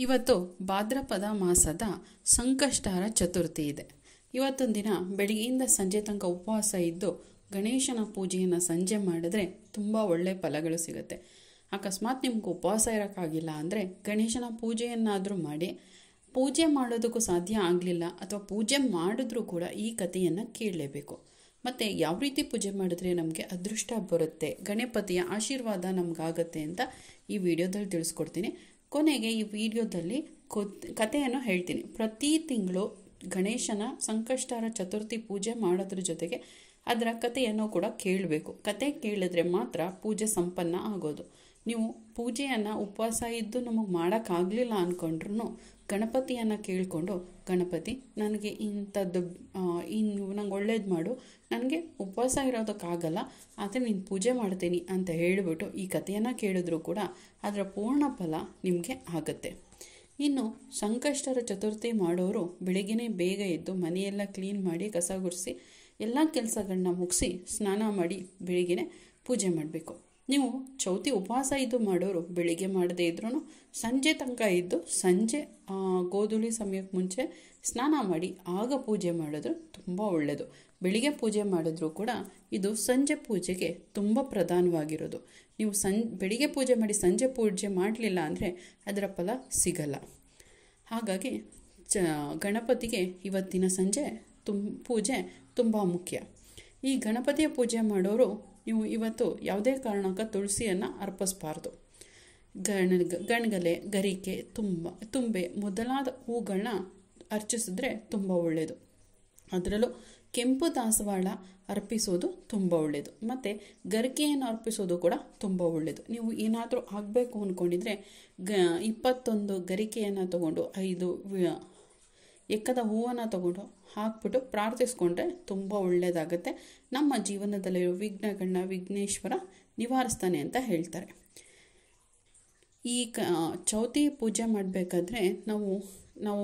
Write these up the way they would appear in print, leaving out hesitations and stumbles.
ಇವತ್ತು ಭಾದ್ರಪದ ಮಾಸದ ಸಂಕಷ್ಟಾರ ಚತುರ್ಥಿ ಇದೆ. ಇವತ್ತೊಂದು ದಿನ ಬೆಳಗ್ಗೆಯಿಂದ ಸಂಜೆ ತನಕ ಉಪವಾಸ ಇದ್ದು ಗಣೇಶನ ಪೂಜೆಯನ್ನು ಸಂಜೆ ಮಾಡಿದ್ರೆ ತುಂಬ ಒಳ್ಳೆಯ ಫಲಗಳು ಸಿಗುತ್ತೆ. ಅಕಸ್ಮಾತ್ ನಿಮ್ಗೆ ಉಪವಾಸ ಇರೋಕ್ಕಾಗಿಲ್ಲ ಅಂದರೆ ಗಣೇಶನ ಪೂಜೆಯನ್ನಾದರೂ ಮಾಡಿ. ಪೂಜೆ ಮಾಡೋದಕ್ಕೂ ಸಾಧ್ಯ ಆಗಲಿಲ್ಲ ಅಥವಾ ಪೂಜೆ ಮಾಡಿದ್ರೂ ಕೂಡ ಈ ಕಥೆಯನ್ನು ಕೇಳಲೇಬೇಕು. ಮತ್ತು ಯಾವ ರೀತಿ ಪೂಜೆ ಮಾಡಿದ್ರೆ ನಮಗೆ ಅದೃಷ್ಟ ಬರುತ್ತೆ, ಗಣಪತಿಯ ಆಶೀರ್ವಾದ ನಮಗಾಗತ್ತೆ ಅಂತ ಈ ವಿಡಿಯೋದಲ್ಲಿ ತಿಳಿಸ್ಕೊಡ್ತೀನಿ. ಕೊನೆಗೆ ಈ ವಿಡಿಯೋದಲ್ಲಿ ಕಥೆಯನ್ನು ಹೇಳ್ತೀನಿ. ಪ್ರತಿ ತಿಂಗಳು ಗಣೇಶನ ಸಂಕಷ್ಟಾರ ಚತುರ್ಥಿ ಪೂಜೆ ಮಾಡೋದ್ರ ಜೊತೆಗೆ ಅದರ ಕಥೆಯನ್ನು ಕೂಡ ಕೇಳಬೇಕು. ಕತೆ ಕೇಳಿದ್ರೆ ಮಾತ್ರ ಪೂಜೆ ಸಂಪನ್ನ ಆಗೋದು. ನೀವು ಪೂಜೆಯನ್ನು ಉಪವಾಸ ಇದ್ದು ನಮಗೆ ಮಾಡೋಕ್ಕಾಗಲಿಲ್ಲ ಅಂದ್ಕೊಂಡ್ರು ಗಣಪತಿಯನ್ನು ಕೇಳಿಕೊಂಡು, ಗಣಪತಿ ನನಗೆ ಇಂಥದ್ದು ನಂಗೆ ಒಳ್ಳೇದು ಮಾಡು, ನನಗೆ ಉಪವಾಸ ಇರೋದಕ್ಕಾಗಲ್ಲ ಆದರೆ ನೀನು ಪೂಜೆ ಮಾಡ್ತೀನಿ ಅಂತ ಹೇಳಿಬಿಟ್ಟು ಈ ಕಥೆಯನ್ನು ಕೇಳಿದ್ರೂ ಕೂಡ ಅದರ ಪೂರ್ಣ ಫಲ ನಿಮಗೆ ಆಗುತ್ತೆ. ಇನ್ನು ಸಂಕಷ್ಟರ ಚತುರ್ಥಿ ಮಾಡೋರು ಬೆಳಗ್ಗೆನೇ ಬೇಗ ಎದ್ದು ಮನೆಯೆಲ್ಲ ಕ್ಲೀನ್ ಮಾಡಿ ಕಸ ಗುಡಿಸಿ ಎಲ್ಲ ಕೆಲಸಗಳನ್ನ ಮುಗಿಸಿ ಸ್ನಾನ ಮಾಡಿ ಬೆಳಗ್ಗೆನೇ ಪೂಜೆ ಮಾಡಬೇಕು. ನೀವು ಚೌತಿ ಉಪವಾಸ ಇದ್ದು ಮಾಡೋರು ಬೆಳಿಗ್ಗೆ ಮಾಡದೇ ಇದ್ರೂ ಸಂಜೆ ತನಕ ಇದ್ದು ಸಂಜೆ ಗೋಧೂಳಿ ಸಮಯಕ್ಕೆ ಮುಂಚೆ ಸ್ನಾನ ಮಾಡಿ ಆಗ ಪೂಜೆ ಮಾಡಿದ್ರು ತುಂಬ ಒಳ್ಳೆಯದು. ಬೆಳಿಗ್ಗೆ ಪೂಜೆ ಮಾಡಿದ್ರೂ ಕೂಡ ಇದು ಸಂಜೆ ಪೂಜೆಗೆ ತುಂಬ ಪ್ರಧಾನವಾಗಿರೋದು. ನೀವು ಬೆಳಿಗ್ಗೆ ಪೂಜೆ ಮಾಡಿ ಸಂಜೆ ಪೂಜೆ ಮಾಡಲಿಲ್ಲ ಅಂದರೆ ಅದರ ಫಲ ಸಿಗಲ್ಲ. ಹಾಗಾಗಿ ಗಣಪತಿಗೆ ಇವತ್ತಿನ ಸಂಜೆ ಪೂಜೆ ತುಂಬ ಮುಖ್ಯ. ಈ ಗಣಪತಿಯ ಪೂಜೆ ಮಾಡೋರು ನೀವು ಇವತ್ತು ಯಾವುದೇ ಕಾರಣಕ್ಕೆ ತುಳಸಿಯನ್ನು ಅರ್ಪಿಸಬಾರ್ದು. ಗಣಗಲೆ, ಗರಿಕೆ, ತುಂಬೆ ಮೊದಲಾದ ಹೂಗಳನ್ನ ಅರ್ಚಿಸಿದ್ರೆ ತುಂಬ ಒಳ್ಳೆಯದು. ಅದರಲ್ಲೂ ಕೆಂಪು ದಾಸವಾಳ ಅರ್ಪಿಸೋದು ತುಂಬ ಒಳ್ಳೆಯದು. ಮತ್ತು ಗರಿಕೆಯನ್ನು ಅರ್ಪಿಸೋದು ಕೂಡ ತುಂಬ ಒಳ್ಳೆಯದು. ನೀವು ಏನಾದರೂ ಆಗಬೇಕು ಅಂದ್ಕೊಂಡಿದ್ರೆ 21 ಗರಿಕೆಯನ್ನು ತಗೊಂಡು 5 ಎಕ್ಕದ ಹೂವನ್ನು ತಗೊಂಡು ಹಾಕ್ಬಿಟ್ಟು ಪ್ರಾರ್ಥಿಸ್ಕೊಂಡ್ರೆ ತುಂಬ ಒಳ್ಳೆಯದಾಗುತ್ತೆ. ನಮ್ಮ ಜೀವನದಲ್ಲಿರೋ ವಿಘ್ನಗಳನ್ನ ವಿಘ್ನೇಶ್ವರ ನಿವಾರಿಸ್ತಾನೆ ಅಂತ ಹೇಳ್ತಾರೆ. ಈ ಚೌತಿ ಪೂಜೆ ಮಾಡಬೇಕಾದ್ರೆ ನಾವು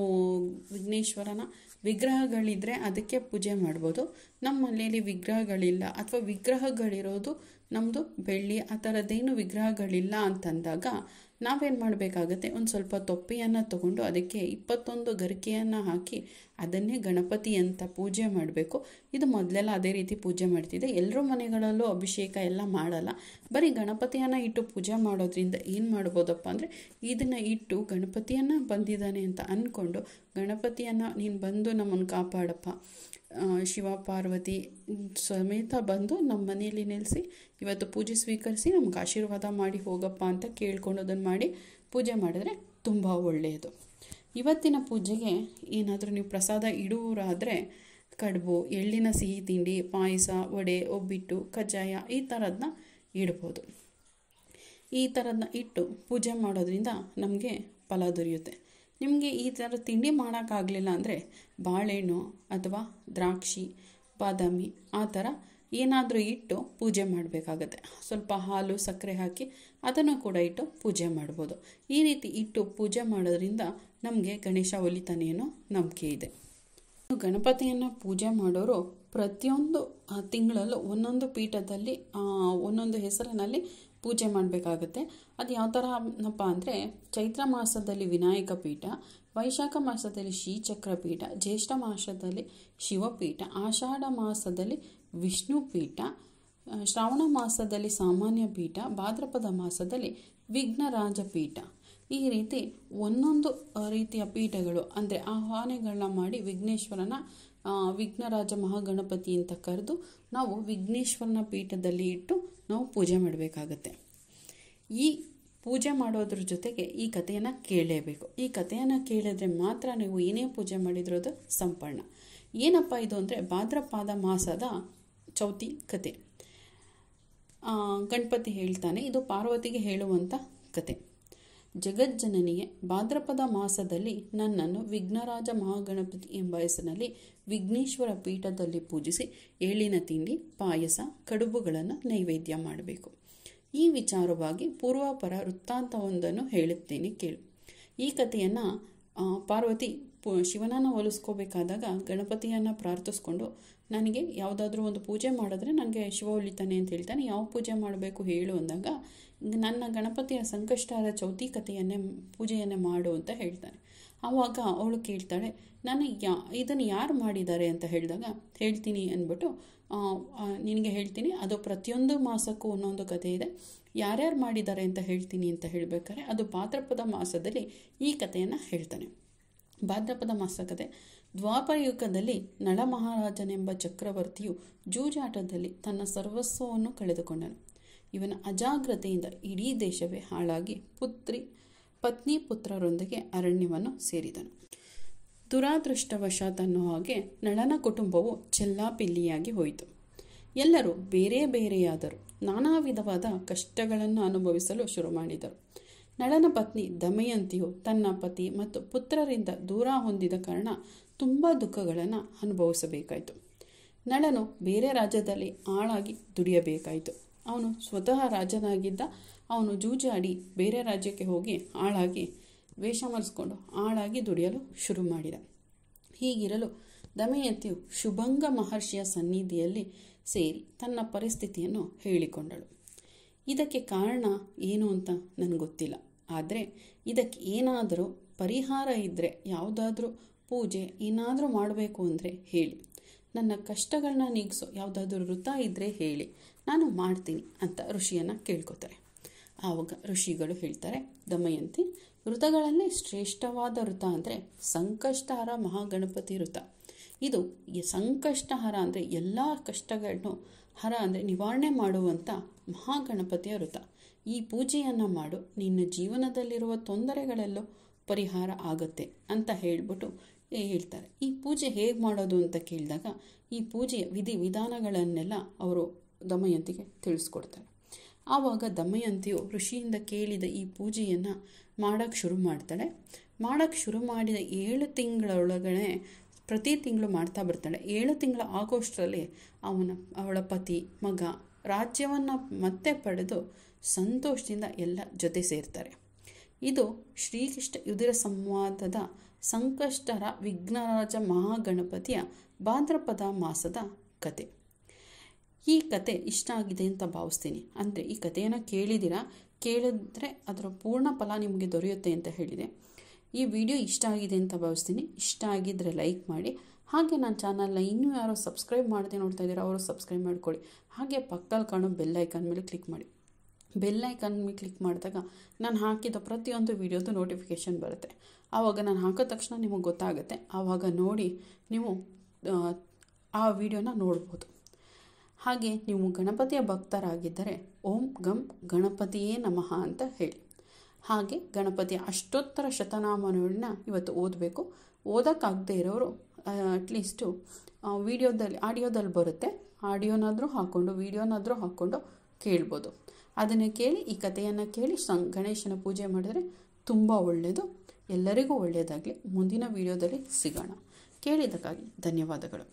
ವಿಘ್ನೇಶ್ವರನ ವಿಗ್ರಹಗಳಿದ್ದರೆ ಅದಕ್ಕೆ ಪೂಜೆ ಮಾಡ್ಬೋದು. ನಮ್ಮ ಮನೆಯಲ್ಲಿ ವಿಗ್ರಹಗಳಿಲ್ಲ ಅಥವಾ ವಿಗ್ರಹಗಳಿರೋದು ನಮ್ಮದು ಬೆಳ್ಳಿ ಆ ಥರದ್ದೇನು ವಿಗ್ರಹಗಳಿಲ್ಲ ಅಂತಂದಾಗ ನಾವೇನು ಮಾಡಬೇಕಾಗತ್ತೆ, ಒಂದು ಸ್ವಲ್ಪ ತೊಪ್ಪೆಯನ್ನು ತಗೊಂಡು ಅದಕ್ಕೆ 21 ಗರಿಕೆಯನ್ನು ಹಾಕಿ ಅದನ್ನೇ ಗಣಪತಿ ಅಂತ ಪೂಜೆ ಮಾಡಬೇಕು. ಇದು ಮೊದಲೆಲ್ಲ ಅದೇ ರೀತಿ ಪೂಜೆ ಮಾಡ್ತಿದ್ದೆ. ಎಲ್ಲರ ಮನೆಗಳಲ್ಲೂ ಅಭಿಷೇಕ ಎಲ್ಲ ಮಾಡಲ್ಲ. ಬರೀ ಗಣಪತಿಯನ್ನು ಇಟ್ಟು ಪೂಜೆ ಮಾಡೋದ್ರಿಂದ ಏನು ಮಾಡ್ಬೋದಪ್ಪ ಅಂದರೆ ಇದನ್ನು ಇಟ್ಟು ಗಣಪತಿಯನ್ನು ಬಂದಿದ್ದಾನೆ ಅಂತ ಅಂದ್ಕೊಂಡು ಗಣಪತಿಯನ್ನು ನೀನು ಬಂದು ನಮ್ಮನ್ನು ಕಾಪಾಡಪ್ಪ, ಶಿವ ಪಾರ್ವತಿ ಸಮೇತ ಬಂದು ನಮ್ಮ ಮನೆಯಲ್ಲಿ ನೆಲೆಸಿ ಇವತ್ತು ಪೂಜೆ ಸ್ವೀಕರಿಸಿ ನಮ್ಗೆ ಆಶೀರ್ವಾದ ಮಾಡಿ ಹೋಗಪ್ಪ ಅಂತ ಕೇಳ್ಕೊಂಡು ಅದನ್ನು ಮಾಡಿ ಪೂಜೆ ಮಾಡಿದ್ರೆ ತುಂಬ ಒಳ್ಳೆಯದು. ಇವತ್ತಿನ ಪೂಜೆಗೆ ಏನಾದರೂ ನೀವು ಪ್ರಸಾದ ಇಡುವರಾದರೆ ಕಡುಬು, ಎಳ್ಳಿನ ಸಿಹಿ ತಿಂಡಿ, ಪಾಯಸ, ವಡೆ, ಒಬ್ಬಿಟ್ಟು, ಕಜ್ಜಾಯ ಈ ಥರದನ್ನ ಇಡ್ಬೋದು. ಈ ಥರದನ್ನ ಇಟ್ಟು ಪೂಜೆ ಮಾಡೋದ್ರಿಂದ ನಮಗೆ ಫಲ ದೊರೆಯುತ್ತೆ. ನಿಮಗೆ ಈ ಥರ ತಿಂಡಿ ಮಾಡೋಕ್ಕಾಗಲಿಲ್ಲ ಅಂದರೆ ಬಾಳೆಹಣ್ಣು ಅಥವಾ ದ್ರಾಕ್ಷಿ, ಬಾದಾಮಿ ಆ ಥರ ಏನಾದರೂ ಇಟ್ಟು ಪೂಜೆ ಮಾಡಬೇಕಾಗತ್ತೆ. ಸ್ವಲ್ಪ ಹಾಲು, ಸಕ್ಕರೆ ಹಾಕಿ ಅದನ್ನು ಕೂಡ ಇಟ್ಟು ಪೂಜೆ ಮಾಡ್ಬೋದು. ಈ ರೀತಿ ಇಟ್ಟು ಪೂಜೆ ಮಾಡೋದ್ರಿಂದ ನಮಗೆ ಗಣೇಶ ಒಲಿತಾನೆ ಅನ್ನೋ ನಂಬಿಕೆ ಇದೆ. ಗಣಪತಿಯನ್ನು ಪೂಜೆ ಮಾಡೋರು ಪ್ರತಿಯೊಂದು ತಿಂಗಳಲ್ಲೂ ಒಂದೊಂದು ಪೀಠದಲ್ಲಿ ಒಂದೊಂದು ಹೆಸರಿನಲ್ಲಿ ಪೂಜೆ ಮಾಡಬೇಕಾಗತ್ತೆ. ಅದು ಯಾವ ಥರನಪ್ಪ ಅಂದರೆ ಚೈತ್ರ ಮಾಸದಲ್ಲಿ ವಿನಾಯಕ ಪೀಠ, ವೈಶಾಖ ಮಾಸದಲ್ಲಿ ಶ್ರೀಚಕ್ರ ಪೀಠ, ಜ್ಯೇಷ್ಠ ಮಾಸದಲ್ಲಿ ಶಿವಪೀಠ, ಆಷಾಢ ಮಾಸದಲ್ಲಿ ವಿಷ್ಣು ಪೀಠ, ಶ್ರಾವಣ ಮಾಸದಲ್ಲಿ ಸಾಮಾನ್ಯ ಪೀಠ, ಭಾದ್ರಪದ ಮಾಸದಲ್ಲಿ ವಿಘ್ನರಾಜ ಪೀಠ. ಈ ರೀತಿ ಒಂದೊಂದು ರೀತಿಯ ಪೀಠಗಳು ಅಂದರೆ ಆಹ್ವಾನಗಳನ್ನ ಮಾಡಿ ವಿಘ್ನೇಶ್ವರನ ವಿಘ್ನರಾಜ ಮಹಾಗಣಪತಿ ಅಂತ ಕರೆದು ನಾವು ವಿಘ್ನೇಶ್ವರನ ಪೀಠದಲ್ಲಿ ಇಟ್ಟು ನಾವು ಪೂಜೆ ಮಾಡಬೇಕಾಗತ್ತೆ. ಈ ಪೂಜೆ ಮಾಡೋದ್ರ ಜೊತೆಗೆ ಈ ಕಥೆಯನ್ನು ಕೇಳಲೇಬೇಕು. ಈ ಕಥೆಯನ್ನು ಕೇಳಿದ್ರೆ ಮಾತ್ರ ನೀವು ಏನೇ ಪೂಜೆ ಮಾಡಿದ್ರೂ ಅದು ಸಂಪನ್ನ. ಏನಪ್ಪ ಇದು ಅಂದರೆ ಭಾದ್ರಪದ ಮಾಸದ ಚೌತಿ ಕತೆ. ಗಣಪತಿ ಹೇಳ್ತಾನೆ, ಇದು ಪಾರ್ವತಿಗೆ ಹೇಳುವಂಥ ಕತೆ. ಜಗಜ್ಜನನಿಗೆ ಭಾದ್ರಪದ ಮಾಸದಲ್ಲಿ ನನ್ನನ್ನು ವಿಘ್ನರಾಜ ಮಹಾಗಣಪತಿ ಎಂಬ ಹೆಸರಿನಲ್ಲಿ ವಿಘ್ನೇಶ್ವರ ಪೀಠದಲ್ಲಿ ಪೂಜಿಸಿ ಎಳ್ಳಿನ ತಿಂಡಿ, ಪಾಯಸ, ಕಡುಬುಗಳನ್ನು ನೈವೇದ್ಯ ಮಾಡಬೇಕು. ಈ ವಿಚಾರವಾಗಿ ಪೂರ್ವಾಪರ ವೃತ್ತಾಂತವೊಂದನ್ನು ಹೇಳುತ್ತೇನೆ ಕೇಳು. ಈ ಕಥೆಯನ್ನು ಪಾರ್ವತಿ ಶಿವನನ್ನು ಹೋಲಿಸ್ಕೋಬೇಕಾದಾಗ ಗಣಪತಿಯನ್ನು ಪ್ರಾರ್ಥಿಸ್ಕೊಂಡು ನನಗೆ ಯಾವುದಾದ್ರೂ ಒಂದು ಪೂಜೆ ಮಾಡಿದ್ರೆ ನನಗೆ ಶಿವ ಒಲಿತಾನೆ ಅಂತ ಹೇಳ್ತಾನೆ, ಯಾವ ಪೂಜೆ ಮಾಡಬೇಕು ಹೇಳು ಅಂದಾಗ ನನ್ನ ಗಣಪತಿಯ ಸಂಕಷ್ಟಹರ ಚೌತಿ ಕಥೆಯನ್ನೇ ಪೂಜೆಯನ್ನೇ ಮಾಡು ಅಂತ ಹೇಳ್ತಾನೆ. ಆವಾಗ ಅವಳು ಕೇಳ್ತಾಳೆ, ಇದನ್ನು ಯಾರು ಮಾಡಿದ್ದಾರೆ ಅಂತ ಹೇಳಿದಾಗ, ಹೇಳ್ತೀನಿ ಅಂದ್ಬಿಟ್ಟು ನಿನಗೆ ಹೇಳ್ತೀನಿ, ಅದು ಪ್ರತಿಯೊಂದು ಮಾಸಕ್ಕೂ ಒಂದೊಂದು ಕಥೆ ಇದೆ, ಯಾರ್ಯಾರು ಮಾಡಿದ್ದಾರೆ ಅಂತ ಹೇಳ್ತೀನಿ ಅಂತ ಹೇಳಬೇಕಾದ್ರೆ ಅದು ಭಾದ್ರಪದ ಮಾಸದಲ್ಲಿ ಈ ಕಥೆಯನ್ನು ಹೇಳ್ತಾನೆ. ಭಾದ್ರಪದ ಮಾಸ ಕಥೆ. ದ್ವಾಪರ ಯುಗದಲ್ಲಿ ನಳ ಮಹಾರಾಜನೆಂಬ ಚಕ್ರವರ್ತಿಯು ಜೂಜಾಟದಲ್ಲಿ ತನ್ನ ಸರ್ವಸ್ವವನ್ನು ಕಳೆದುಕೊಂಡನು. ಇವನ ಅಜಾಗ್ರತೆಯಿಂದ ಇಡೀ ದೇಶವೇ ಹಾಳಾಗಿ ಪತ್ನಿ ಪುತ್ರರೊಂದಿಗೆ ಅರಣ್ಯವನ್ನು ಸೇರಿದನು. ದುರಾದೃಷ್ಟವಶಾತ್ ಅನ್ನೋ ಹಾಗೆ ನಳನ ಕುಟುಂಬವು ಚೆಲ್ಲಾಪಿಲ್ಲಿಯಾಗಿ ಹೋಯಿತು. ಎಲ್ಲರೂ ಬೇರೆ ಬೇರೆಯಾದರು. ನಾನಾ ವಿಧವಾದ ಕಷ್ಟಗಳನ್ನು ಅನುಭವಿಸಲು ಶುರು ಮಾಡಿದರು. ನಳನ ಪತ್ನಿ ದಮಯಂತಿಯು ತನ್ನ ಪತಿ ಮತ್ತು ಪುತ್ರರಿಂದ ದೂರ ಹೊಂದಿದ ಕಾರಣ ತುಂಬ ದುಃಖಗಳನ್ನು ಅನುಭವಿಸಬೇಕಾಯಿತು. ನಳನು ಬೇರೆ ರಾಜ್ಯದಲ್ಲಿ ಆಳಾಗಿ ದುಡಿಯಬೇಕಾಯಿತು. ಅವನು ಸ್ವತಃ ರಾಜನಾಗಿದ್ದ. ಅವನು ಜೂಜಾಡಿ ಬೇರೆ ರಾಜ್ಯಕ್ಕೆ ಹೋಗಿ ಆಳಾಗಿ ವೇಷ ಮರೆಸ್ಕೊಂಡು ಆಳಾಗಿ ದುಡಿಯಲು ಶುರು ಮಾಡಿದ. ಹೀಗಿರಲು ದಮಯಂತಿಯು ಶುಭಂಗ ಮಹರ್ಷಿಯ ಸನ್ನಿಧಿಯಲ್ಲಿ ಸೇರಿ ತನ್ನ ಪರಿಸ್ಥಿತಿಯನ್ನು ಹೇಳಿಕೊಂಡಳು. ಇದಕ್ಕೆ ಕಾರಣ ಏನು ಅಂತ ನನಗೆ ಗೊತ್ತಿಲ್ಲ, ಆದರೆ ಇದಕ್ಕೆ ಏನಾದರೂ ಪರಿಹಾರ ಇದ್ದರೆ, ಯಾವುದಾದ್ರೂ ಪೂಜೆ ಏನಾದರೂ ಮಾಡಬೇಕು ಅಂದರೆ ಹೇಳಿ, ನನ್ನ ಕಷ್ಟಗಳನ್ನ ನೀಗಿಸೋ ಯಾವುದಾದ್ರೂ ವೃತ ಇದ್ದರೆ ಹೇಳಿ, ನಾನು ಮಾಡ್ತೀನಿ ಅಂತ ಋಷಿಯನ್ನು ಕೇಳ್ಕೊತಾರೆ. ಆವಾಗ ಋಷಿಗಳು ಹೇಳ್ತಾರೆ, ದಮಯಂತಿ, ವೃತಗಳಲ್ಲೇ ಶ್ರೇಷ್ಠವಾದ ವೃತ ಅಂದರೆ ಸಂಕಷ್ಟಹರ ಮಹಾಗಣಪತಿ ವೃತ. ಇದು ಸಂಕಷ್ಟಹರ ಅಂದರೆ ಎಲ್ಲ ಕಷ್ಟಗಳನ್ನು ಹರ ಅಂದರೆ ನಿವಾರಣೆ ಮಾಡುವಂಥ ಮಹಾಗಣಪತಿಯ ವೃತ. ಈ ಪೂಜೆಯನ್ನು ಮಾಡು, ನಿನ್ನ ಜೀವನದಲ್ಲಿರುವ ತೊಂದರೆಗಳೆಲ್ಲೂ ಪರಿಹಾರ ಆಗುತ್ತೆ ಅಂತ ಹೇಳ್ಬಿಟ್ಟು ಹೇಳ್ತಾರೆ. ಈ ಪೂಜೆ ಹೇಗೆ ಮಾಡೋದು ಅಂತ ಕೇಳಿದಾಗ ಈ ಪೂಜೆಯ ವಿಧಾನಗಳನ್ನೆಲ್ಲ ಅವರು ದಮಯಂತಿಗೆ ತಿಳಿಸ್ಕೊಡ್ತಾರೆ. ಆವಾಗ ದಮಯಂತಿಯು ಋಷಿಯಿಂದ ಕೇಳಿದ ಈ ಪೂಜೆಯನ್ನು ಮಾಡೋಕ್ಕೆ ಶುರು ಮಾಡ್ತಾಳೆ. ಮಾಡೋಕ್ಕೆ ಶುರು ಮಾಡಿದ 7 ತಿಂಗಳೊಳಗಡೆ ಪ್ರತಿ ತಿಂಗಳು ಮಾಡ್ತಾ ಬರ್ತಾಳೆ. 7 ತಿಂಗಳ ಆಗೋಷ್ಟರಲ್ಲಿ ಅವಳ ಪತಿ ಮಗ ರಾಜ್ಯವನ್ನು ಮತ್ತೆ ಪಡೆದು ಸಂತೋಷದಿಂದ ಎಲ್ಲ ಜೊತೆ ಸೇರ್ತಾರೆ. ಇದು ಶ್ರೀಕೃಷ್ಣ ಯುಧಿರ ಸಂವಾದದ ಸಂಕಷ್ಟಹರ ವಿಘ್ನರಾಜ ಮಹಾಗಣಪತಿಯ ಭಾದ್ರಪದ ಮಾಸದ ಕತೆ. ಈ ಕತೆ ಇಷ್ಟ ಆಗಿದೆ ಅಂತ ಭಾವಿಸ್ತೀನಿ. ಅಂದರೆ ಈ ಕಥೆಯನ್ನು ಕೇಳಿದ್ರೆ ಅದರ ಪೂರ್ಣ ಫಲ ನಿಮಗೆ ದೊರೆಯುತ್ತೆ ಅಂತ ಹೇಳಿದೆ. ಈ ವಿಡಿಯೋ ಇಷ್ಟ ಆಗಿದೆ ಅಂತ ಭಾವಿಸ್ತೀನಿ. ಇಷ್ಟ ಆಗಿದ್ದರೆ ಲೈಕ್ ಮಾಡಿ. ಹಾಗೆ ನನ್ನ ಚಾನಲ್ನ ಇನ್ನೂ ಯಾರೋ ಸಬ್ಸ್ಕ್ರೈಬ್ ಮಾಡದೆ ನೋಡ್ತಾ ಇದ್ದೀರಾ ಅವರು ಸಬ್ಸ್ಕ್ರೈಬ್ ಮಾಡ್ಕೊಳ್ಳಿ. ಹಾಗೆ ಪಕ್ಕದಲ್ಲಿ ಕಾಣೋ ಬೆಲ್ ಐಕಾನ್ ಮೇಲೆ ಕ್ಲಿಕ್ ಮಾಡಿ. ಬೆಲ್ ಐಕಾನ್ ಮೇಲೆ ಕ್ಲಿಕ್ ಮಾಡಿದಾಗ ನಾನು ಹಾಕಿದ ಪ್ರತಿಯೊಂದು ವಿಡಿಯೋದು ನೋಟಿಫಿಕೇಷನ್ ಬರುತ್ತೆ. ಆವಾಗ ನಾನು ಹಾಕಿದ ತಕ್ಷಣ ನಿಮಗೆ ಗೊತ್ತಾಗುತ್ತೆ. ಆವಾಗ ನೋಡಿ ನೀವು ಆ ವಿಡಿಯೋನ ನೋಡ್ಬೋದು. ಹಾಗೆ ನೀವು ಗಣಪತಿಯ ಭಕ್ತರಾಗಿದ್ದರೆ ಓಂ ಗಂ ಗಣಪತಿಯೇ ನಮಃ ಅಂತ ಹೇಳಿ. ಹಾಗೆ ಗಣಪತಿಯ ಅಷ್ಟೋತ್ತರ ಶತನಾಮಗಳನ್ನ ಇವತ್ತು ಓದಬೇಕು. ಓದೋಕ್ಕಾಗದೇ ಇರೋರು ಅಟ್ಲೀಸ್ಟು ಆಡಿಯೋದಲ್ಲಿ ಬರುತ್ತೆ, ಆಡಿಯೋನಾದರೂ ಹಾಕ್ಕೊಂಡು ವಿಡಿಯೋನಾದರೂ ಹಾಕ್ಕೊಂಡು ಕೇಳ್ಬೋದು. ಅದನ್ನು ಕೇಳಿ, ಈ ಕಥೆಯನ್ನು ಕೇಳಿ ಗಣೇಶನ ಪೂಜೆ ಮಾಡಿದರೆ ತುಂಬ ಒಳ್ಳೆಯದು. ಎಲ್ಲರಿಗೂ ಒಳ್ಳೆಯದಾಗಲಿ. ಮುಂದಿನ ವಿಡಿಯೋದಲ್ಲಿ ಸಿಗೋಣ. ಕೇಳಿದ್ದಕ್ಕಾಗಿ ಧನ್ಯವಾದಗಳು.